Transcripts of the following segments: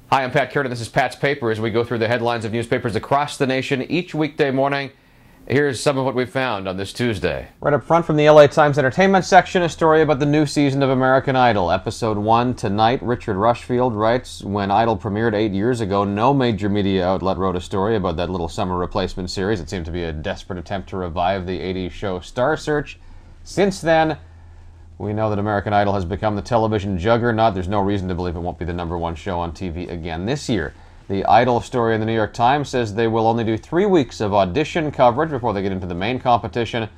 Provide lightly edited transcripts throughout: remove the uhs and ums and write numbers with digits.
Hi, I'm Pat Kiernan. This is Pat's Paper as we go through the headlines of newspapers across the nation each weekday morning. Here's some of what we found on this Tuesday. Right up front from the LA Times entertainment section, a story about the new season of American Idol. Episode 1 tonight. Richard Rushfield writes, when Idol premiered 8 years ago, no major media outlet wrote a story about that little summer replacement series. It seemed to be a desperate attempt to revive the 80s show Star Search. Since then, we know that American Idol has become the television juggernaut. There's no reason to believe it won't be the #1 show on TV again this year. The Idol story in the New York Times says they will only do 3 weeks of audition coverage before they get into the main competition.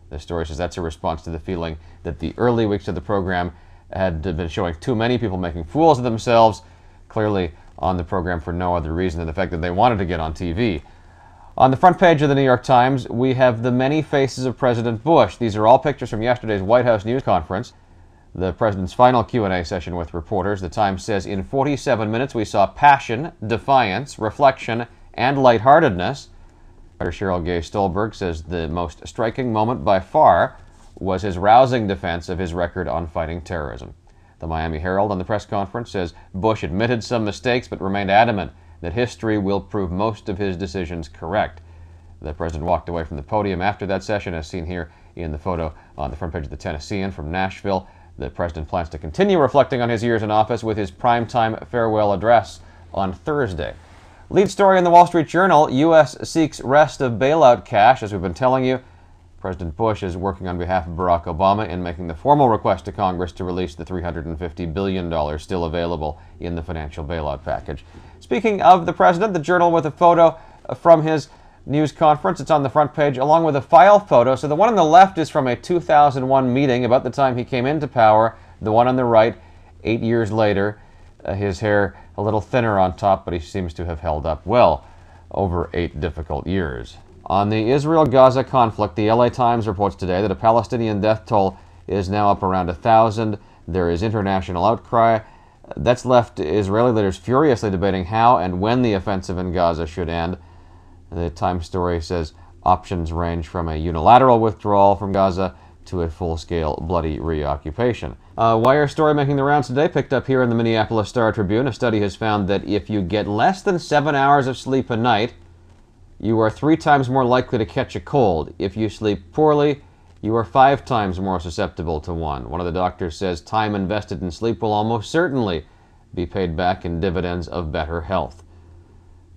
The story says that's a response to the feeling that the early weeks of the program had been showing too many people making fools of themselves, clearly on the program for no other reason than the fact that they wanted to get on TV. On the front page of the New York Times, we have the many faces of President Bush. These are all pictures from yesterday's White House news conference, the president's final Q&A session with reporters. The Times says, in 47 minutes we saw passion, defiance, reflection, and lightheartedness. Writer Cheryl Gay Stolberg says the most striking moment by far was his rousing defense of his record on fighting terrorism. The Miami Herald on the press conference says Bush admitted some mistakes but remained adamant that history will prove most of his decisions correct. The president walked away from the podium after that session, as seen here in the photo on the front page of the Tennessean from Nashville. The president plans to continue reflecting on his years in office with his primetime farewell address on Thursday. Lead story in the Wall Street Journal, U.S. seeks rest of bailout cash. As we've been telling you, President Bush is working on behalf of Barack Obama in making the formal request to Congress to release the $350 billion still available in the financial bailout package. Speaking of the president, the Journal with a photo from his news conference. It's on the front page along with a file photo. So the one on the left is from a 2001 meeting about the time he came into power. The one on the right, 8 years later, his hair a little thinner on top, but he seems to have held up well over 8 difficult years. On the Israel-Gaza conflict, the LA Times reports today that a Palestinian death toll is now up around 1,000. There is international outcry. That's left Israeli leaders furiously debating how and when the offensive in Gaza should end. The Times story says options range from a unilateral withdrawal from Gaza to a full-scale bloody reoccupation. A Wire story making the rounds today, picked up here in the Minneapolis Star-Tribune. A study has found that if you get less than 7 hours of sleep a night, you are 3 times more likely to catch a cold. If you sleep poorly, you are 5 times more susceptible to one. One of the doctors says time invested in sleep will almost certainly be paid back in dividends of better health.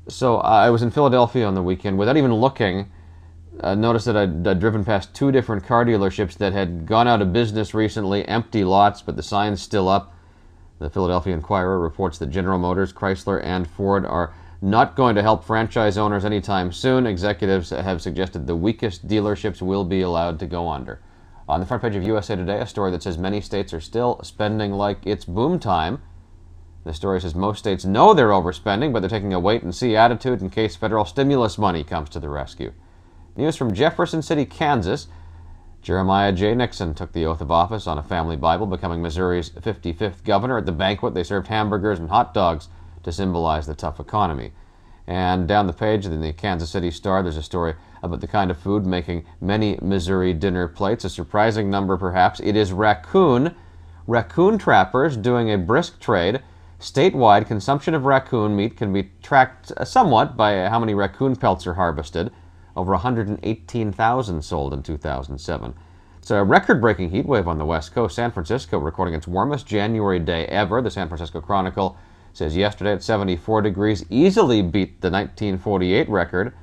So I was in Philadelphia on the weekend. Without even looking, I noticed that I'd driven past 2 different car dealerships that had gone out of business recently, empty lots, but the sign's still up. The Philadelphia Inquirer reports that General Motors, Chrysler, and Ford are not going to help franchise owners anytime soon. Executives have suggested the weakest dealerships will be allowed to go under. On the front page of USA Today, a story that says many states are still spending like it's boom time. The story says most states know they're overspending, but they're taking a wait-and-see attitude in case federal stimulus money comes to the rescue. News from Jefferson City, Kansas. Jeremiah J. Nixon took the oath of office on a family Bible, becoming Missouri's 55th governor. At the banquet, they served hamburgers and hot dogs to symbolize the tough economy. And down the page in the Kansas City Star, there's a story about the kind of food making many Missouri dinner plates. A surprising number, perhaps. It is raccoon. Raccoon trappers doing a brisk trade. Statewide, consumption of raccoon meat can be tracked somewhat by how many raccoon pelts are harvested. Over 118,000 sold in 2007. It's a record-breaking heat wave on the West Coast. San Francisco recording its warmest January day ever. The San Francisco Chronicle says yesterday at 74 degrees, easily beat the 1948 record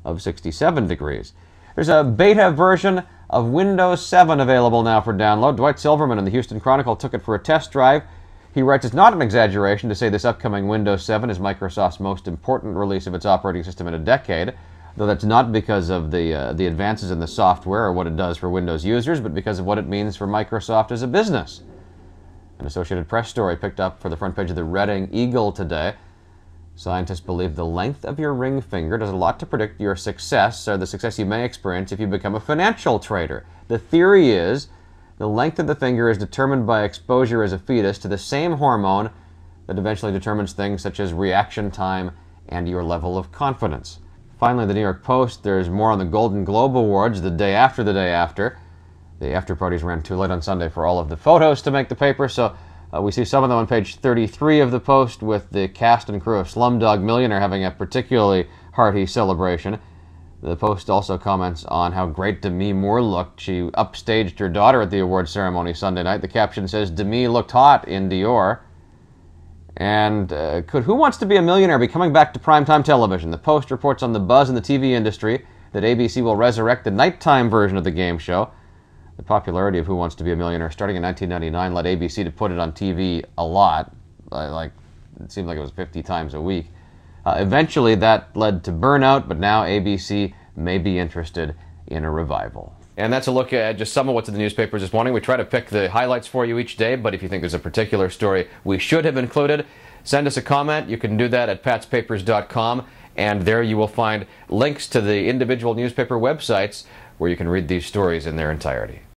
of 67 degrees. There's a beta version of Windows 7 available now for download. Dwight Silverman in the Houston Chronicle took it for a test drive. He writes, it's not an exaggeration to say this upcoming Windows 7 is Microsoft's most important release of its operating system in a decade, though that's not because of the advances in the software or what it does for Windows users, but because of what it means for Microsoft as a business. An Associated Press story picked up for the front page of the Reading Eagle today. Scientists believe the length of your ring finger does a lot to predict your success, or the success you may experience if you become a financial trader. The theory is the length of the finger is determined by exposure as a fetus to the same hormone that eventually determines things such as reaction time and your level of confidence. Finally, the New York Post, there's more on the Golden Globe Awards the day after the day after. The after parties ran too late on Sunday for all of the photos to make the paper, so We see some of them on page 33 of the Post, with the cast and crew of Slumdog Millionaire having a particularly hearty celebration. The Post also comments on how great Demi Moore looked. She upstaged her daughter at the awards ceremony Sunday night. The caption says, "Demi looked hot in Dior." And could Who Wants to Be a Millionaire be coming back to primetime television? The Post reports on the buzz in the TV industry that ABC will resurrect the nighttime version of the game show. The popularity of Who Wants to Be a Millionaire starting in 1999 led ABC to put it on TV a lot. It seemed like it was 50 times a week. Eventually that led to burnout, but now ABC may be interested in a revival. And that's a look at just some of what's in the newspapers this morning. We try to pick the highlights for you each day, but if you think there's a particular story we should have included, send us a comment. You can do that at patspapers.com, and there you will find links to the individual newspaper websites where you can read these stories in their entirety.